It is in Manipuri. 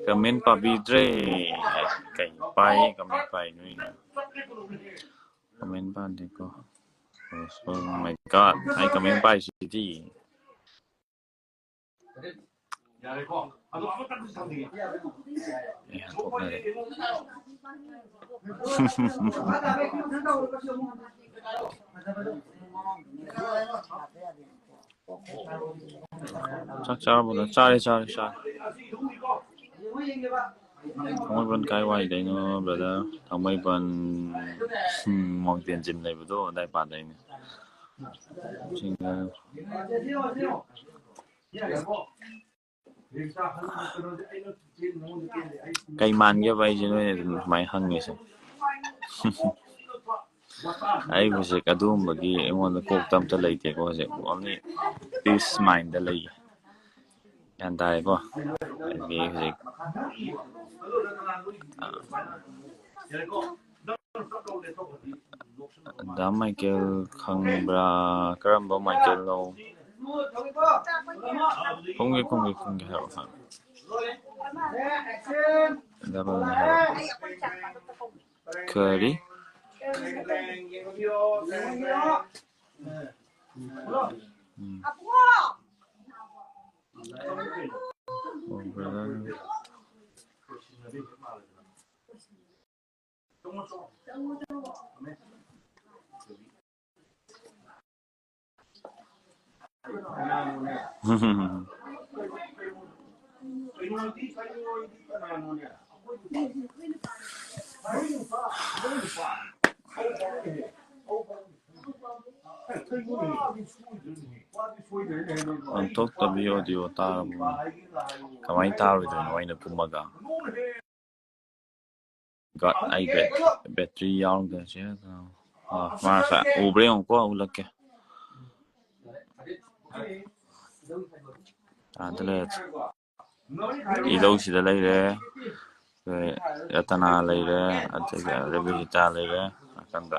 comment pabidre kai pai comment pai nui comment pan deko oh my god I comment pai city chắc chắn cha thằng mấy bên cái quay đấy nó brother thằng mấy bên mong tiền chìm này bữa đó đại bản đấy chính cái man cái vậy chứ nó mày hăng như sao ai cũng sẽ cái đúng bởi vì em muốn cố tâm cho lấy tiền của sẽ only peace mind để lấy anh ta có vì gì đã Michael khangra karamba Michael lo không nghe hiểu hả đã bao nhiêu curry oh brother lonthoktabi audio tarabu kamay taro ito no ay nagpumaga got ay battery yaong da siya masa ubre yung ko ulag ke adlet ilaw sila leire yatana leire at revisita leire akanda